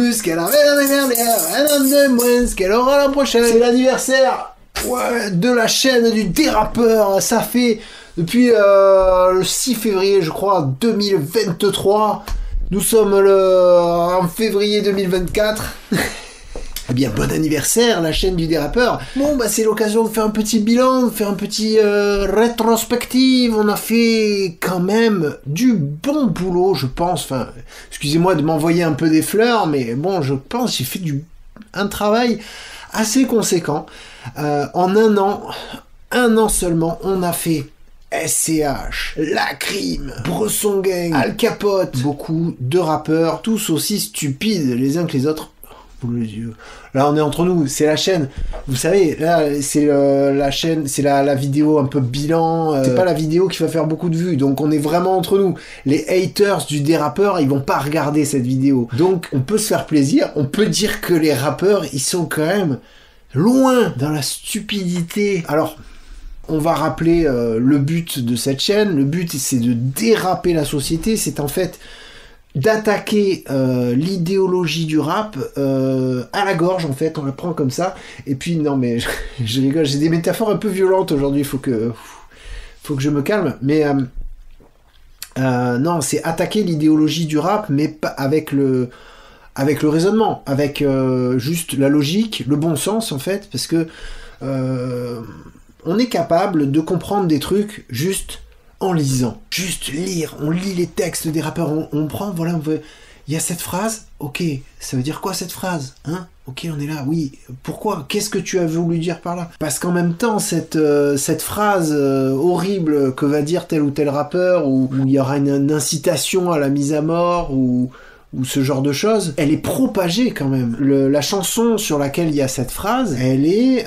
plus qu'elle avait l'année dernière, un an de moins qu'elle aura la prochaine. C'est l'anniversaire de la chaîne du dérapeur. Ça fait depuis le 6 février, je crois, 2023. Nous sommes en février 2024. Eh bien, bon anniversaire, la chaîne du dérapeur. Bon, bah, c'est l'occasion de faire un petit bilan, de faire un petit rétrospective. On a fait quand même du bon boulot, je pense. Enfin, excusez-moi de m'envoyer un peu des fleurs, mais bon, je pense que j'ai fait un travail assez conséquent. En un an seulement, on a fait SCH, La Crime, Bresson Gang, Al Capote, beaucoup de rappeurs, tous aussi stupides les uns que les autres. Là on est entre nous, c'est la chaîne, vous savez, là c'est la chaîne, c'est la vidéo un peu bilan, c'est pas la vidéo qui va faire beaucoup de vues, donc on est vraiment entre nous. Les haters du dérapeur, ils vont pas regarder cette vidéo, donc on peut se faire plaisir, on peut dire que les rappeurs, ils sont quand même loin dans la stupidité. Alors, on va rappeler le but de cette chaîne. Le but, c'est de déraper la société. C'est en fait d'attaquer l'idéologie du rap à la gorge, en fait. On la prend comme ça. Et puis, non, mais je rigole. J'ai des métaphores un peu violentes aujourd'hui. Faut que je me calme. Mais non, c'est attaquer l'idéologie du rap, mais pas avec le raisonnement, avec juste la logique, le bon sens, en fait. Parce que on est capable de comprendre des trucs juste en lisant. Juste lire, on lit les textes des rappeurs, on prend, voilà, il y a cette phrase, ok, ça veut dire quoi cette phrase, hein? Ok, on est là, oui, pourquoi? Qu'est-ce que tu as voulu dire par là? Parce qu'en même temps, cette phrase horrible que va dire tel ou tel rappeur, où il y aura une incitation à la mise à mort, ou ce genre de choses, elle est propagée quand même. La chanson sur laquelle il y a cette phrase, elle est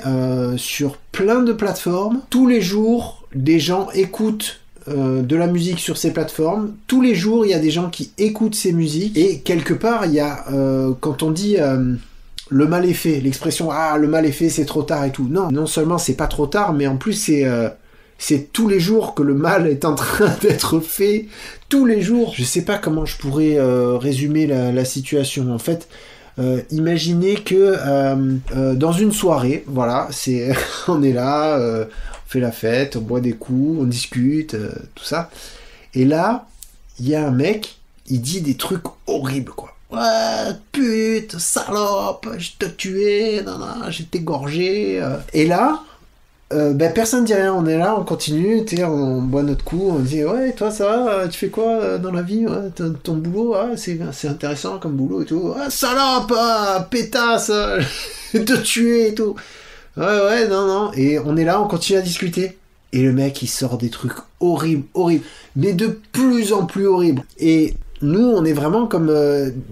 sur plein de plateformes. Tous les jours, des gens écoutent de la musique sur ces plateformes. Tous les jours, il y a des gens qui écoutent ces musiques. Et quelque part, il y a, quand on dit le mal est fait, l'expression « Ah, le mal est fait, c'est trop tard » et tout. Non seulement c'est pas trop tard, mais en plus c'est tous les jours que le mal est en train d'être fait, tous les jours. Je sais pas comment je pourrais résumer la situation. En fait, imaginez que dans une soirée, voilà, on est là, on fait la fête, on boit des coups, on discute, tout ça. Et là, il y a un mec, il dit des trucs horribles, quoi. Ouais, pute, salope, je te tué, non, je t'ai gorgé. Et là, personne dit rien, on est là, on continue, on boit notre coup, on dit ouais, toi ça va, tu fais quoi dans la vie, ouais, ton boulot, c'est intéressant comme boulot et tout, salope, pétasse, te tuer et tout, ouais, non, et on est là, on continue à discuter, et le mec il sort des trucs horribles, mais de plus en plus horribles, et nous, on est vraiment comme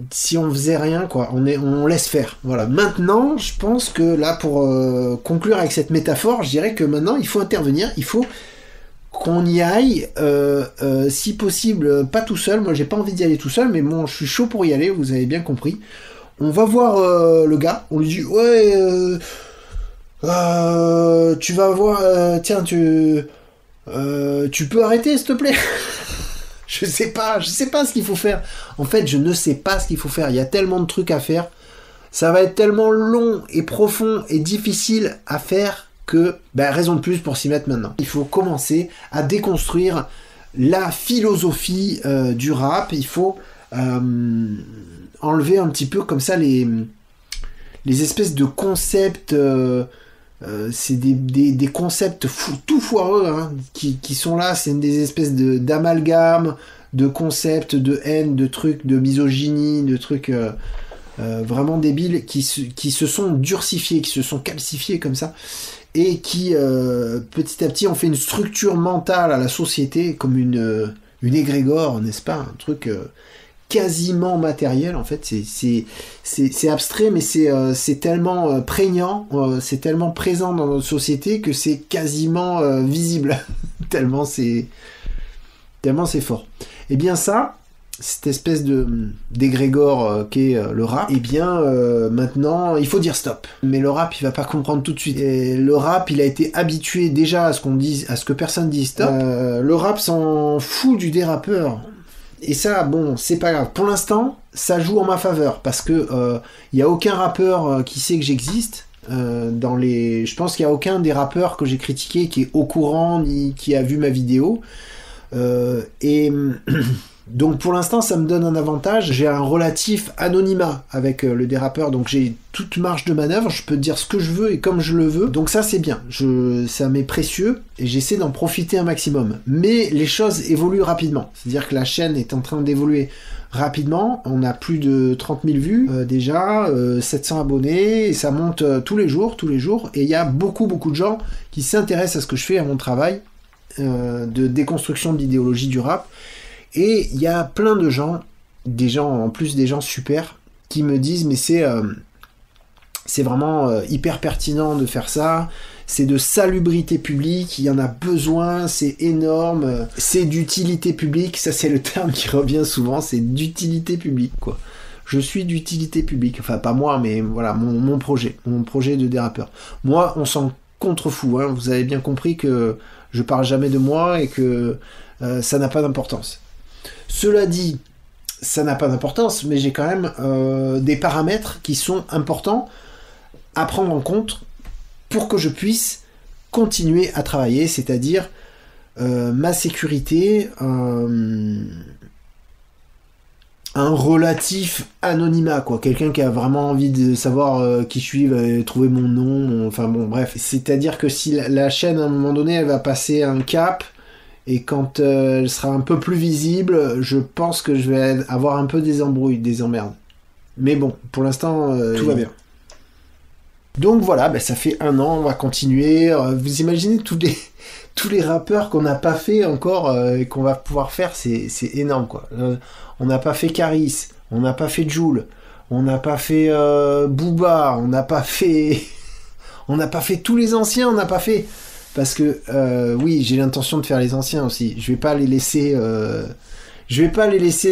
si on faisait rien, quoi. On laisse faire. Voilà. Maintenant, je pense que là, pour conclure avec cette métaphore, je dirais que maintenant, il faut intervenir. Il faut qu'on y aille, si possible, pas tout seul. Moi, j'ai pas envie d'y aller tout seul, mais bon, je suis chaud pour y aller. Vous avez bien compris. On va voir le gars. On lui dit, ouais, tu vas voir. Tiens, tu peux arrêter, s'il te plaît. Je sais pas ce qu'il faut faire. En fait, je ne sais pas ce qu'il faut faire. Il y a tellement de trucs à faire. Ça va être tellement long et profond et difficile à faire que, raison de plus pour s'y mettre maintenant. Il faut commencer à déconstruire la philosophie du rap. Il faut enlever un petit peu comme ça les espèces de concepts... c'est des concepts tout foireux, hein, qui sont là, c'est des espèces d'amalgames, de concepts, de haine, de trucs, de misogynie, de trucs vraiment débiles qui se sont durcifiés, qui se sont calcifiés comme ça, et qui petit à petit ont fait une structure mentale à la société, comme une égrégore, n'est-ce pas, un truc... quasiment matériel, en fait, c'est abstrait, mais c'est tellement prégnant, c'est tellement présent dans notre société que c'est quasiment visible, tellement c'est fort. Et bien ça, cette espèce d'égrégore qu'est le rap, et bien maintenant, il faut dire stop. Mais le rap, il va pas comprendre tout de suite. Et le rap, il a été habitué déjà à ce que personne dise stop. Le rap s'en fout du dérapeur. Et ça, bon, c'est pas grave. Pour l'instant, ça joue en ma faveur, parce que y a aucun rappeur qui sait que j'existe. Je pense qu'il y a aucun des rappeurs que j'ai critiqué qui est au courant ni qui a vu ma vidéo. Donc pour l'instant, ça me donne un avantage. J'ai un relatif anonymat avec le dérapeur, donc j'ai toute marge de manœuvre. Je peux dire ce que je veux et comme je le veux. Donc ça, c'est bien. Ça m'est précieux et j'essaie d'en profiter un maximum. Mais les choses évoluent rapidement. C'est-à-dire que la chaîne est en train d'évoluer rapidement. On a plus de 30 000 vues déjà, 700 abonnés, et ça monte tous les jours. Et il y a beaucoup de gens qui s'intéressent à ce que je fais, à mon travail de déconstruction de l'idéologie du rap. Et il y a plein de gens, en plus des gens super, qui me disent mais c'est vraiment hyper pertinent de faire ça, c'est de salubrité publique, il y en a besoin, c'est énorme, c'est d'utilité publique, ça c'est le terme qui revient souvent, c'est d'utilité publique quoi. Je suis d'utilité publique, enfin pas moi, mais voilà, mon projet de dérapeur. Moi, on s'en contrefout, hein. Vous avez bien compris que je parle jamais de moi et que ça n'a pas d'importance. Cela dit, ça n'a pas d'importance, mais j'ai quand même des paramètres qui sont importants à prendre en compte pour que je puisse continuer à travailler, c'est-à-dire ma sécurité, un relatif anonymat, quoi. Quelqu'un qui a vraiment envie de savoir qui je suis, va trouver mon nom, enfin bon, bref. C'est-à-dire que si la chaîne, à un moment donné, elle va passer un cap, et quand elle sera un peu plus visible, je pense que je vais avoir un peu des embrouilles, des emmerdes. Mais bon, pour l'instant, tout va bien. Donc voilà, ça fait 1 an, on va continuer. Vous imaginez tous les rappeurs qu'on n'a pas fait encore et qu'on va pouvoir faire, c'est énorme quoi. On n'a pas fait Caris, on n'a pas fait Jul, on n'a pas fait Booba, on n'a pas fait tous les anciens, on n'a pas fait. Parce que oui, j'ai l'intention de faire les anciens aussi. Je vais pas les laisser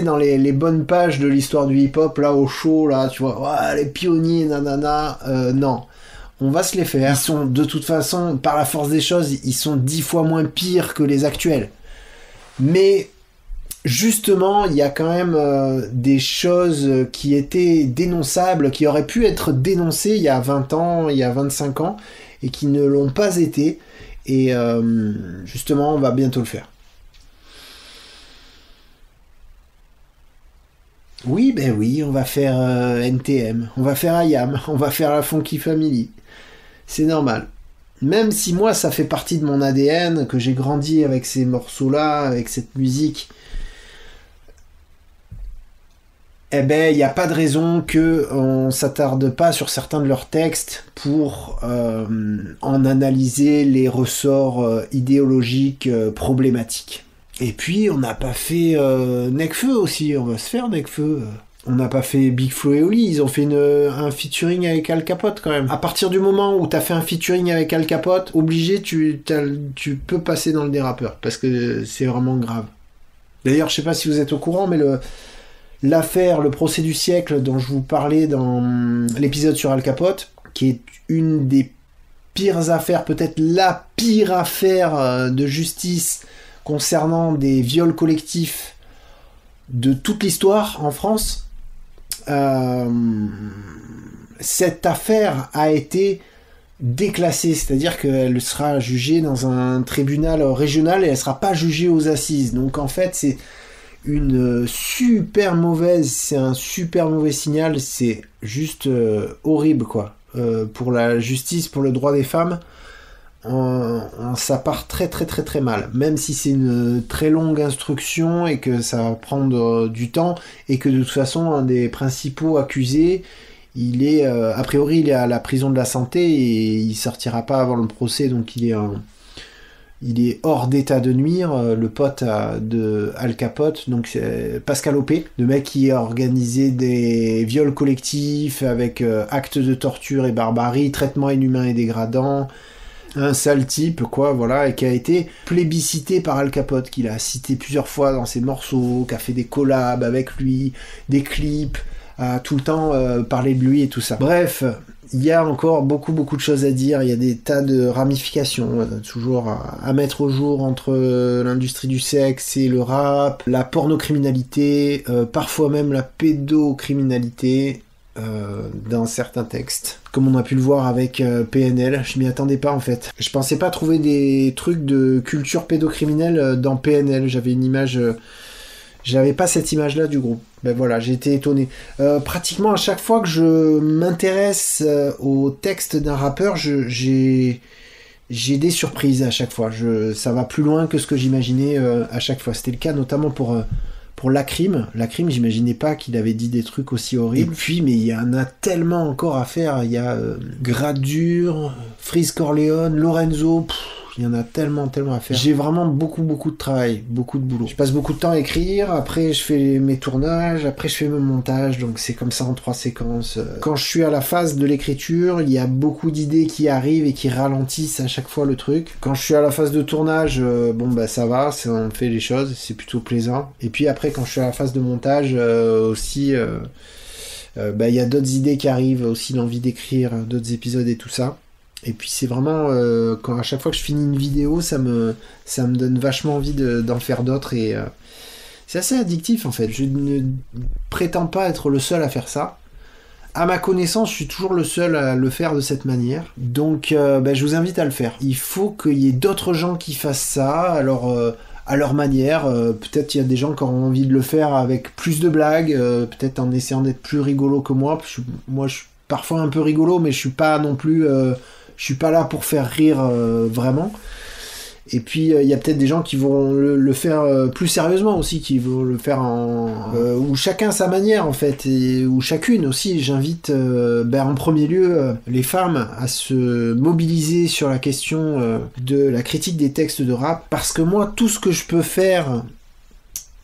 dans les bonnes pages de l'histoire du hip-hop là au show là, tu vois, les pionniers nanana. Non, on va se les faire. Ils sont de toute façon, par la force des choses, ils sont 10 fois moins pires que les actuels. Mais justement, il y a quand même des choses qui étaient dénonçables, qui auraient pu être dénoncées il y a 20 ans, il y a 25 ans, et qui ne l'ont pas été. Et justement, on va bientôt le faire. Oui, on va faire NTM, on va faire IAM, on va faire la Funky Family. C'est normal. Même si moi, ça fait partie de mon ADN, que j'ai grandi avec ces morceaux-là, avec cette musique, il n'y a pas de raison qu'on s'attarde pas sur certains de leurs textes pour en analyser les ressorts idéologiques problématiques. Et puis, on n'a pas fait Nekfeu aussi, on va se faire Nekfeu. On n'a pas fait Big Flo et Oli, ils ont fait un featuring avec Al Capote quand même. À partir du moment où t'as fait un featuring avec Al Capote, obligé, tu peux passer dans le dérapeur, parce que c'est vraiment grave. D'ailleurs, je sais pas si vous êtes au courant, mais l'affaire, le procès du siècle dont je vous parlais dans l'épisode sur Al Capote, qui est une des pires affaires, peut-être la pire affaire de justice concernant des viols collectifs de toute l'histoire en France, cette affaire a été déclassée, c'est-à-dire qu'elle sera jugée dans un tribunal régional et elle sera pas jugée aux assises. Donc en fait, c'est un super mauvais signal, c'est juste horrible quoi. Pour la justice, pour le droit des femmes, ça part très très très très mal, même si c'est une très longue instruction et que ça va prendre du temps et que de toute façon un des principaux accusés, il est a priori il est à la prison de la santé et il sortira pas avant le procès, donc il est hors d'état de nuire, le pote de Al Capote, donc c'est Pascal Opé, le mec qui a organisé des viols collectifs avec actes de torture et barbarie, traitements inhumains et dégradants, un sale type, quoi, voilà, et qui a été plébiscité par Al Capote, qu'il a cité plusieurs fois dans ses morceaux, qui a fait des collabs avec lui, des clips, a tout le temps parlé de lui et tout ça. Bref, Il y a encore beaucoup de choses à dire, il y a des tas de ramifications, toujours à mettre au jour entre l'industrie du sexe et le rap, la pornocriminalité, parfois même la pédocriminalité dans certains textes. Comme on a pu le voir avec PNL, je m'y attendais pas en fait. Je pensais pas trouver des trucs de culture pédocriminelle dans PNL, j'avais une image... J'avais pas cette image-là du groupe. Ben voilà, j'ai été étonné. Pratiquement à chaque fois que je m'intéresse au texte d'un rappeur, j'ai des surprises à chaque fois. Ça va plus loin que ce que j'imaginais à chaque fois. C'était le cas notamment pour Lacrim. Lacrim, j'imaginais pas qu'il avait dit des trucs aussi horribles. Et puis, mais il y en a tellement encore à faire. Il y a Gradure, Freeze Corleone, Lorenzo... Il y en a tellement à faire. J'ai vraiment beaucoup de travail, beaucoup de boulot. Je passe beaucoup de temps à écrire, après je fais mes tournages, après je fais mon montage, donc c'est comme ça en 3 séquences. Quand je suis à la phase de l'écriture, il y a beaucoup d'idées qui arrivent et qui ralentissent à chaque fois le truc. Quand je suis à la phase de tournage, ça va, on fait les choses, c'est plutôt plaisant. Et puis après, quand je suis à la phase de montage aussi, il y a d'autres idées qui arrivent, aussi l'envie d'écrire d'autres épisodes et tout ça. Et puis c'est vraiment quand à chaque fois que je finis une vidéo, ça me donne vachement envie d'en faire d'autres et c'est assez addictif en fait. Je ne prétends pas être le seul à faire ça. À ma connaissance, je suis toujours le seul à le faire de cette manière. Donc je vous invite à le faire. Il faut qu'il y ait d'autres gens qui fassent ça, alors à leur manière. Peut-être il y a des gens qui ont envie de le faire avec plus de blagues, peut-être en essayant d'être plus rigolo que moi. Moi je suis parfois un peu rigolo, mais je suis pas non plus... je suis pas là pour faire rire vraiment. Et puis il y a peut-être des gens qui vont le faire plus sérieusement aussi, qui vont le faire ou chacun sa manière en fait, ou chacune aussi. J'invite en premier lieu les femmes à se mobiliser sur la question de la critique des textes de rap, parce que moi tout ce que je peux faire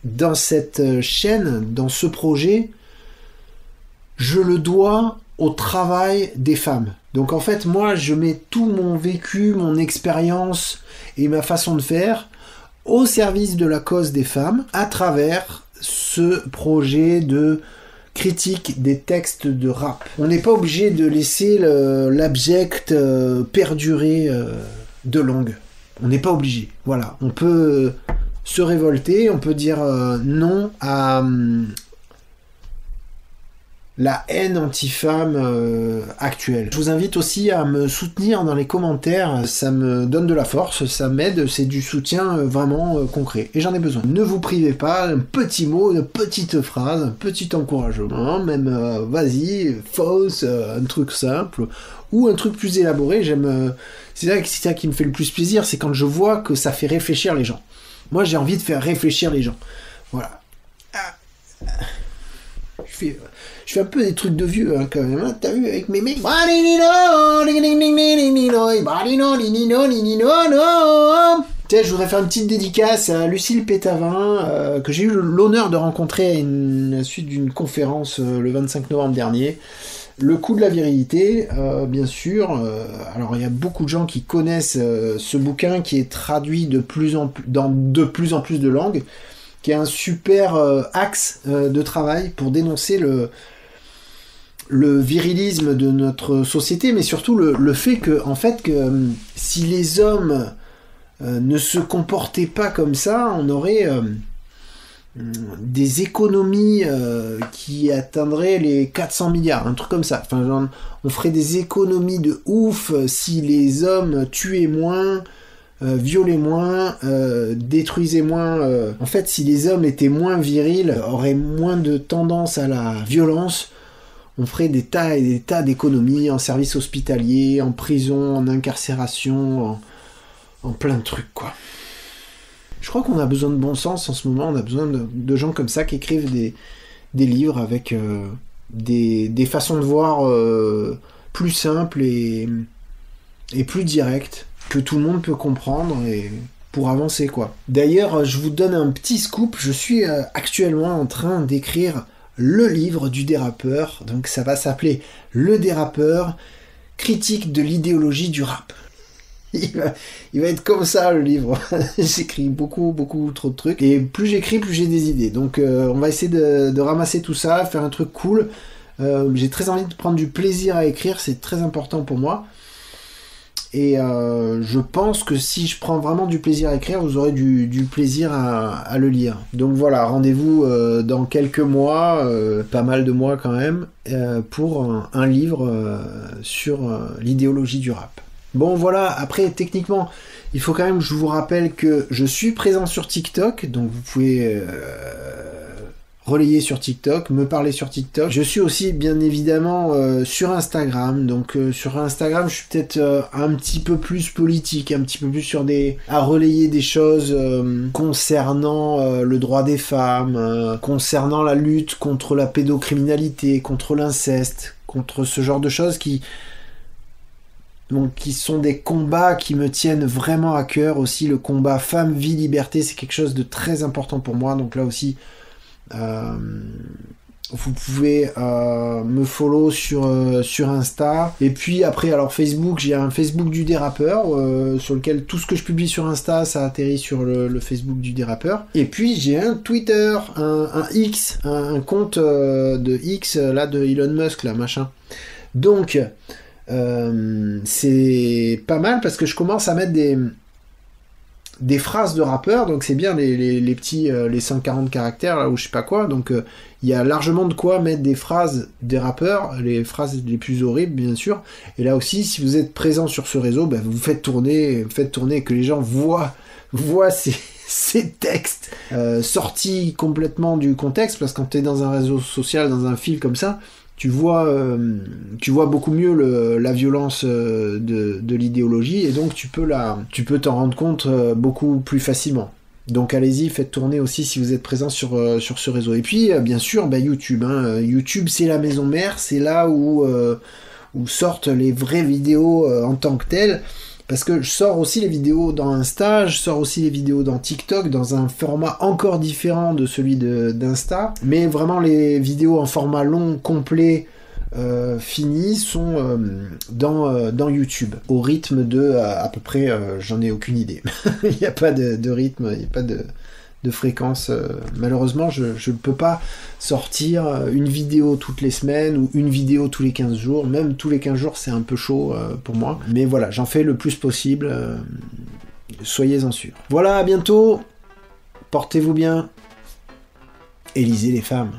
dans cette chaîne, dans ce projet, je le dois au travail des femmes. Donc en fait, moi, je mets tout mon vécu, mon expérience et ma façon de faire au service de la cause des femmes à travers ce projet de critique des textes de rap. On n'est pas obligé de laisser l'abject perdurer de longue. On n'est pas obligé. Voilà. On peut se révolter, on peut dire non à... la haine anti-femme actuelle. Je vous invite aussi à me soutenir dans les commentaires, ça me donne de la force, ça m'aide, c'est du soutien vraiment concret, et j'en ai besoin. Ne vous privez pas, un petit mot, une petite phrase, un petit encouragement, même vas-y, fausse, un truc simple, ou un truc plus élaboré. C'est ça qui me fait le plus plaisir, c'est quand je vois que ça fait réfléchir les gens. Moi j'ai envie de faire réfléchir les gens. Voilà. Je fais un peu des trucs de vieux quand même, hein, t'as vu avec mes mecs. Tiens, je voudrais faire une petite dédicace à Lucille Pétavin, que j'ai eu l'honneur de rencontrer à la suite d'une conférence le 25 novembre dernier. Le coup de la virilité, bien sûr. Alors il y a beaucoup de gens qui connaissent ce bouquin qui est traduit dans de plus en plus de langues, qui est un super axe de travail pour dénoncer le virilisme de notre société, mais surtout le fait que, en fait, si les hommes ne se comportaient pas comme ça, on aurait des économies qui atteindraient les 400 milliards, un truc comme ça. Enfin, genre, on ferait des économies de ouf si les hommes tuaient moins, violaient moins, détruisaient moins. En fait, si les hommes étaient moins virils, auraient moins de tendance à la violence, on ferait des tas et des tas d'économies en service hospitalier, en prison, en incarcération, en plein de trucs, quoi. Je crois qu'on a besoin de bon sens en ce moment, on a besoin de gens comme ça qui écrivent des livres avec des façons de voir plus simples et plus directes, que tout le monde peut comprendre et pour avancer, quoi. D'ailleurs, je vous donne un petit scoop, je suis actuellement en train d'écrire le livre du dérapeur, donc ça va s'appeler Le Dérapeur, critique de l'idéologie du rap. Il va être comme ça, le livre. J'écris beaucoup trop de trucs, et plus j'écris, plus j'ai des idées. Donc on va essayer de ramasser tout ça, faire un truc cool. J'ai très envie de prendre du plaisir à écrire, c'est très important pour moi. Et je pense que si je prends vraiment du plaisir à écrire, vous aurez du plaisir à le lire. Donc voilà, rendez-vous dans quelques mois, pas mal de mois quand même, pour un livre sur l'idéologie du rap. Bon voilà, après techniquement, il faut quand même que je vous rappelle que je suis présent sur TikTok, donc vous pouvez relayer sur TikTok, me parler sur TikTok. Je suis aussi bien évidemment sur Instagram, donc sur Instagram je suis peut-être un petit peu plus politique, un petit peu plus à relayer des choses concernant le droit des femmes, concernant la lutte contre la pédocriminalité, contre l'inceste, contre ce genre de choses qui sont des combats qui me tiennent vraiment à cœur. Aussi le combat femme, vie, liberté, c'est quelque chose de très important pour moi, donc là aussi vous pouvez me follow sur Insta. Et puis après, alors Facebook, j'ai un Facebook du dérapeur sur lequel tout ce que je publie sur Insta, ça atterrit sur le Facebook du dérapeur. Et puis j'ai un Twitter, un X, un compte de X, là, de Elon Musk, là, machin. Donc c'est pas mal parce que je commence à mettre des phrases de rappeurs, donc c'est bien les petits les 140 caractères là ou je sais pas quoi, donc il y a largement de quoi mettre des phrases des rappeurs, les phrases les plus horribles bien sûr, et là aussi si vous êtes présent sur ce réseau, ben, vous faites tourner, que les gens voient ces textes sortis complètement du contexte, parce que quand tu es dans un réseau social, dans un fil comme ça, tu vois beaucoup mieux la violence de l'idéologie, et donc tu peux t'en rendre compte beaucoup plus facilement. Donc allez-y, faites tourner aussi si vous êtes présent sur ce réseau. Et puis bien sûr, YouTube. YouTube, c'est la maison mère, c'est là où sortent les vraies vidéos en tant que telles. Parce que je sors aussi les vidéos dans Insta, je sors aussi les vidéos dans TikTok, dans un format encore différent de celui d'Insta. Mais vraiment, les vidéos en format long, complet, fini, sont dans YouTube. Au rythme de, à peu près, j'en ai aucune idée. Il n'y a pas de rythme, il n'y a pas de fréquence. Malheureusement, je ne peux pas sortir une vidéo toutes les semaines ou une vidéo tous les 15 jours. Même tous les 15 jours, c'est un peu chaud pour moi. Mais voilà, j'en fais le plus possible. Soyez-en sûrs. Voilà, à bientôt. Portez-vous bien. Et lisez les femmes.